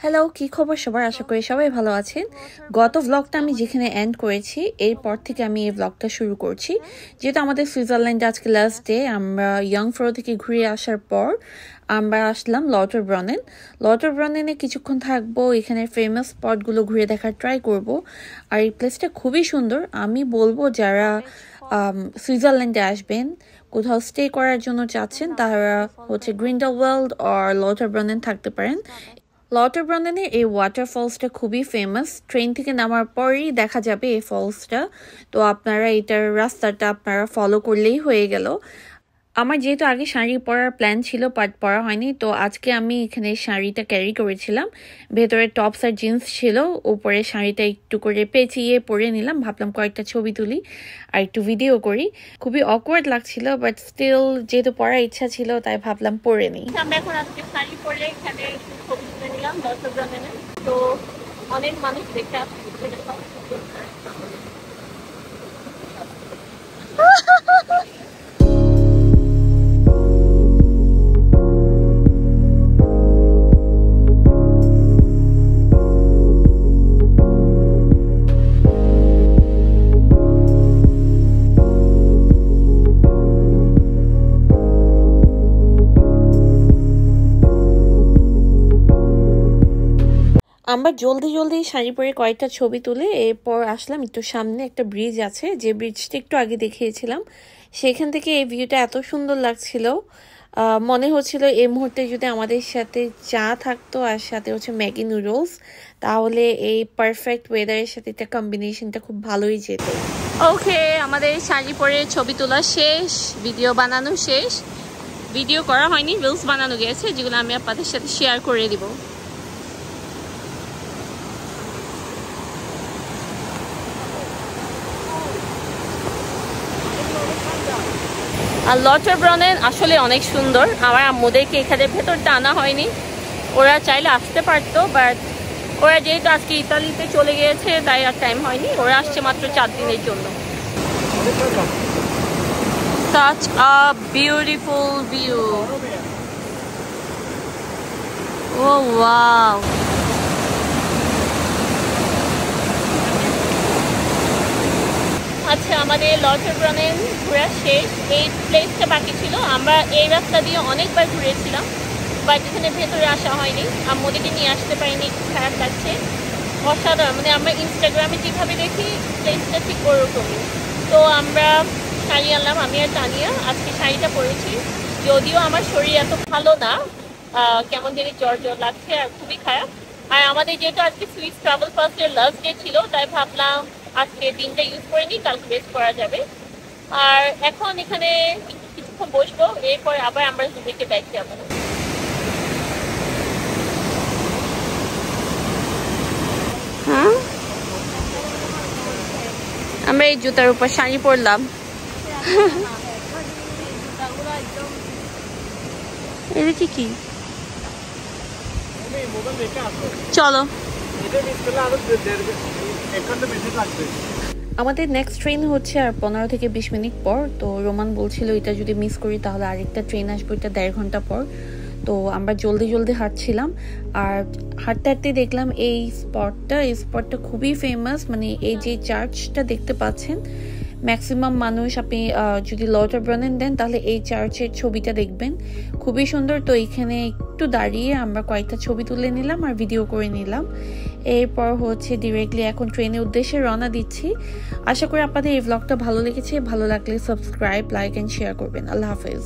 Hello, কি খবর সবার? আশা করি সবাই ভালো আছেন। গত ভ্লগটা আমি যেখানে এন্ড করেছি, এরপর থেকে আমি এই ভ্লগটা শুরু করছি। যেহেতু আমাদের সুইজারল্যান্ডে আজকে লাস্ট ডে, আমরা ইয়ংফ্রো থেকে ঘুরে আসার পর আমরা আসলাম লটারব্রনেন। লটারব্রনেনে কিছুক্ষণ থাকবো, এখানে ফেমাস স্পটগুলো ঘুরে দেখার ট্রাই করব। আর এই প্লেসটা খুবই সুন্দর। আমি বলবো যারা সুইজারল্যান্ডে আসবেন, কোথাও স্টে করার জন্য চাচ্ছেন, তারা হচ্ছে গ্রিন্ডেলওয়াল্ড আর লটারব্রনেন থাকতে পারেন। লটারব্রনেনের এই ওয়াটারফলসটা খুবই ফেমাস। ট্রেন থেকে নামার পরেই দেখা যাবে এই ফলসটা। তো আপনারা এটার রাস্তাটা আপনারা ফলো করলেই হয়ে গেল। আমার যেহেতু আগে শাড়ি পরার প্ল্যান ছিল, বাট পরা হয়নি, তো আজকে আমি এখানে শাড়িটা ক্যারি করেছিলাম। ভেতরে টপস আর জিন্স ছিল, উপরে শাড়িটা একটু করে পেঁচিয়ে পরে নিলাম। ভাবলাম কয়েকটা ছবি তুলি আর একটু ভিডিও করি। খুবই অকওয়ার্ড লাগছিল, বাট স্টিল যেহেতু পরার ইচ্ছা ছিল তাই ভাবলাম পরে নিই। আমরা এখন আজকে শাড়ি পরে এখানে ছবি তুলে নিলাম লটারব্রনেনে। তো অনেক মানুষ দেখতে আসছে। আমরা জলদি শাড়ি পরে কয়েকটা ছবি তুলে এরপর আসলাম একটু সামনে। একটা ব্রিজ আছে, যে ব্রিজটা একটু আগে দেখিয়েছিলাম। সেখান থেকে এই ভিউটা এত সুন্দর লাগছিল, মনে হচ্ছিল এই মুহূর্তে যদি আমাদের সাথে চা থাকতো আর সাথে হচ্ছে ম্যাগি নুডলস, তাহলে এই পারফেক্ট ওয়েদারের সাথে একটা কম্বিনেশনটা খুব ভালোই যেত। ওকে, আমাদের শাড়ি পরে ছবি তোলা শেষ, ভিডিও বানানো শেষ। ভিডিও করা হয়নি, রিলস বানানো গেছে, যেগুলো আমি আপনাদের সাথে শেয়ার করে দিব। আর লটারব্রনেন আসলে অনেক সুন্দর। আমার আম্মুদেরকে এখানে ভেতরটা আনা হয়নি, ওরা চাইলে আসতে পারতো, বাট ওরা যেহেতু আজকে ইতালিতে চলে গিয়েছে তাই আর টাইম হয়নি। ওরা আসছে মাত্র 4 দিনের জন্য। Such a beautiful view. Oh wow. আচ্ছা, আমাদের লটারব্রনেন ঘোরা শেষ। এই প্লেসটা বাকি ছিল। আমরা এই রাস্তা দিয়ে অনেকবার ঘুরেছিলাম, বাট এখানে ভেতরে আসা হয়নি। আম্মুদেরকে নিয়ে আসতে পারিনি, একটু খারাপ লাগছে। অসাধারণ, মানে আমরা ইনস্টাগ্রামে যেভাবে দেখি প্লেসটা ঠিক ওরকমই। তো আমরা শাড়ি আনলাম, আমি আর তানিয়া। আজকে শাড়িটা পরেছি, যদিও আমার শরীর এত ভালো না, কেমন জানি জ্বর লাগছে আর খুবই খারাপ। আর আমাদের যেহেতু আজকে সুইস ট্রাভেল ফার্স্টের লাস্ট ডে ছিল, তাই ভাবলাম আজকে দিনটা ইউজ করে নিই, কালকে রেস্ট করা যাবে। আর এখন এখানে কিছুক্ষণ বসবো, এরপর আবার আমরা জুবিকে ব্যাক যাবো। হ্যাঁ, আমরা এই জুতার উপর শাড়ি পরলাম। এদিকে কি? চলো। আমাদের নেক্সট ট্রেন হচ্ছে আর 15 থেকে 20 মিনিট পর। তো রোমান বলছিল এটা যদি মিস করি তাহলে আরেকটা ট্রেন আসবে, এটা 1.5 ঘন্টা পর। তো আমরা জলদি হাঁটছিলাম, আর হাঁটতে হাঁটতে দেখলাম এই স্পটটা খুবই ফেমাস। মানে এই যে চার্চটা দেখতে পাচ্ছেন, ম্যাক্সিমাম মানুষ আপনি যদি লটারব্রনেন দেন তাহলে এই চার্চের ছবিটা দেখবেন, খুবই সুন্দর। তো এখানে একটু দাঁড়িয়ে আমরা কয়েকটা ছবি তুলে নিলাম আর ভিডিও করে নিলাম। এরপর হচ্ছে ডিরেক্টলি এখন ট্রেনের উদ্দেশ্যে রওনা দিচ্ছি। আশা করি আপনাদের এই ভ্লগটা ভালো লেগেছে। ভালো লাগলে সাবস্ক্রাইব, লাইক অ্যান্ড শেয়ার করবেন। আল্লাহ হাফেজ।